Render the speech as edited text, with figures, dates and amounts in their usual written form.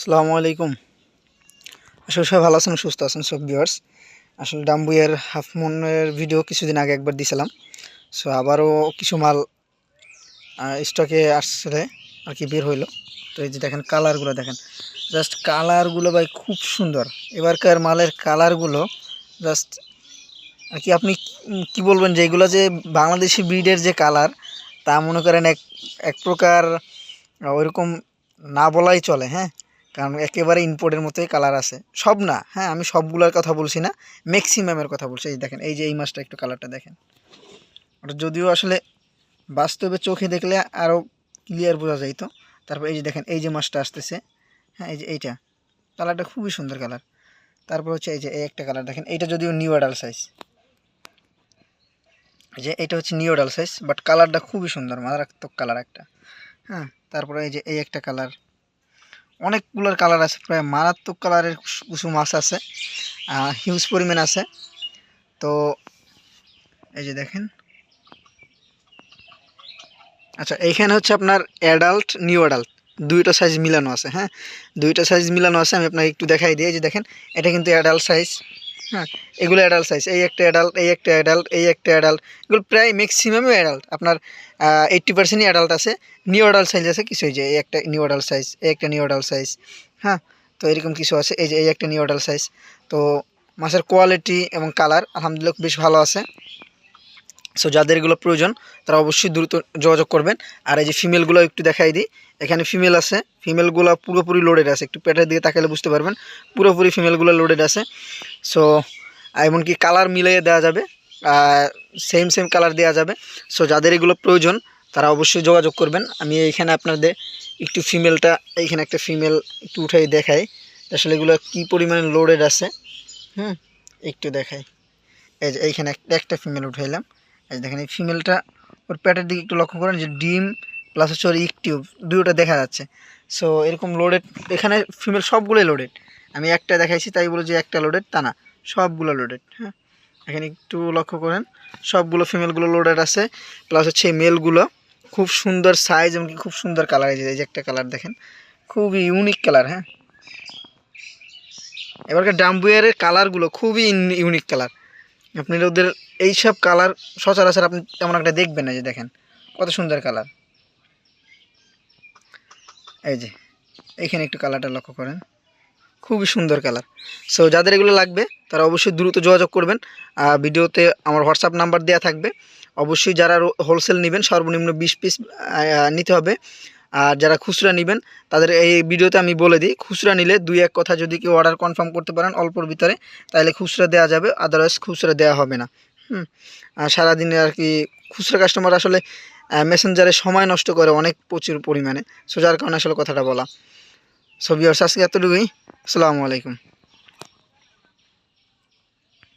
আসসালামু আলাইকুম। আসলে সবাই ভালো আছেন, সুস্থ আছেন সব ভিউয়ার্স। আসলে ডাম্বুয়ের হাফ মুনের ভিডিও কিছুদিন আগে একবার দিয়েছিলাম। সো আবারও কিছু মাল স্টকে আসছে আর কি বের হইলো। তো এই যে দেখেন কালারগুলো দেখেন, জাস্ট কালারগুলো ভাই খুব সুন্দর। এবারকার মালের কালারগুলো জাস্ট আর কি আপনি কি বলবেন যে এগুলো যে বাংলাদেশি ব্রিডের যে কালার, তা মনে করেন এক এক প্রকার ওইরকম না বলাই চলে, হ্যাঁ। কারণ একেবারে ইম্পোর্টের মতোই কালার আছে, সব না, হ্যাঁ, আমি সবগুলোর কথা বলছি না, ম্যাক্সিমামের কথা বলছি। এই দেখেন, এই যে এই মাছটা একটু কালারটা দেখেন, ওটা যদিও আসলে বাস্তবে চোখে দেখলে আরও ক্লিয়ার বোঝা যাইতো। তারপর এই যে দেখেন, এই যে মাছটা আসতেছে, হ্যাঁ, এই যে এইটা কালারটা খুবই সুন্দর কালার। তারপর হচ্ছে এই যে এই একটা কালার দেখেন, এইটা যদিও নিউ অ্যাডাল্ট সাইজ, যে এটা হচ্ছে নিউ অ্যাডাল্ট সাইজ, বাট কালারটা খুবই সুন্দর, মারাত্মক কালার একটা, হ্যাঁ। তারপরে এই যে এই একটা কালার, অনেকগুলোর কালার আছে, প্রায় মারাত্মক কালারের কিছু মাছ আছে, হিউজ পরিমাণ আছে। তো এই যে দেখেন, আচ্ছা এইখানে হচ্ছে আপনার অ্যাডাল্ট নিউ অ্যাডাল্ট দুইটা সাইজ মিলানো আছে, হ্যাঁ, দুইটা সাইজ মিলানো আছে। আমি আপনাকে একটু দেখাই দিই, এই যে দেখেন, এটা কিন্তু অ্যাডাল্ট সাইজ, হ্যাঁ, এগুলো অ্যাডাল্ট সাইজ, এই একটা অ্যাডাল্ট, এই একটা অ্যাডাল্ট, এই একটা অ্যাডাল্ট, এগুলো প্রায় ম্যাক্সিমামই অ্যাডাল্ট, আপনার 80%ই অ্যাডাল্ট আছে। নিউ অ্যাডাল্ট সাইজ আছে কিছু, এই যে এই একটা নিউ অ্যাডাল্ট সাইজ, এই একটা নিউ অ্যাডাল্ট সাইজ, হ্যাঁ। তো এরকম কিছু আছে, এই যে এই একটা নিউ অ্যাডাল্ট সাইজ। তো মাছের কোয়ালিটি এবং কালার আলহামদুলিল্লাহ বেশ ভালো আছে। সো যাদের এগুলো প্রয়োজন তারা অবশ্যই দ্রুত যোগাযোগ করবেন। আর এই যে ফিমেলগুলো একটু দেখাই দিই, এখানে ফিমেল আছে, ফিমেলগুলো পুরোপুরি লোডেড আছে, একটু পেটের দিকে তাকালে বুঝতে পারবেন পুরোপুরি ফিমেলগুলো লোডেড আছে। সো এমনকি কালার মিলিয়ে দেওয়া যাবে, সেম সেম কালার দেওয়া যাবে। সো যাদের এগুলো প্রয়োজন তারা অবশ্যই যোগাযোগ করবেন। আমি এইখানে আপনাদের একটু ফিমেলটা, এইখানে একটা ফিমেল একটু উঠাই দেখাই আসলে এগুলো কী পরিমাণে লোডেড আছে, একটু দেখাই। এই যে এইখানে একটা ফিমেল উঠাইলাম, এই দেখেন এই ফিমেলটা, ওর পেটের দিকে একটু লক্ষ্য করেন যে ডিম প্লাস হচ্ছে ওর ইকটিউব দুটোটা দেখা যাচ্ছে। সো এরকম লোডেড, এখানে ফিমেল সবগুলোই লোডেড। আমি একটা দেখাইছি তাই বলে যে একটা লোডেড তা না, সবগুলো লোডেড, হ্যাঁ। এখানে একটু লক্ষ্য করেন, সবগুলো ফিমেলগুলো লোডেড আছে, প্লাস হচ্ছে মেলগুলো খুব সুন্দর সাইজ এবং খুব সুন্দর কালার। এই যে একটা কালার দেখেন, খুবই ইউনিক কালার, হ্যাঁ। এবারকার ডাম্বুয়ারের কালারগুলো খুবই ইউনিক কালার, আপনি ওদের এইসব কালার সচরাচর আপনি তেমন একটা দেখবেন না। যে দেখেন কত সুন্দর কালার, এই যে এইখানে একটু কালারটা লক্ষ্য করেন, খুবই সুন্দর কালার। সো যাদের এগুলো লাগবে তারা অবশ্যই দ্রুত যোগাযোগ করবেন। ভিডিওতে আমার হোয়াটসঅ্যাপ নাম্বার দেওয়া থাকবে। অবশ্যই যারা হোলসেল নেবেন সর্বনিম্ন 20 পিস নিতে হবে। আর যারা খুচরা নেবেন তাদের এই ভিডিওতে আমি বলে দিই, খুচরা নিলে 2-1 কথা যদি কেউ অর্ডার কনফার্ম করতে পারেন অল্পর ভিতরে, তাহলে খুচরা দেওয়া যাবে, আদারওয়াইজ খুচরা দেওয়া হবে না। আর সারাদিনে আর কি খুচরা কাস্টমার আসলে মেসেঞ্জারে সময় নষ্ট করে অনেক প্রচুর পরিমাণে। সো যার কারণে আসলে কথাটা বলা। সো ভিউয়ার্স আজকে এতটুকুই। আসসালামু আলাইকুম।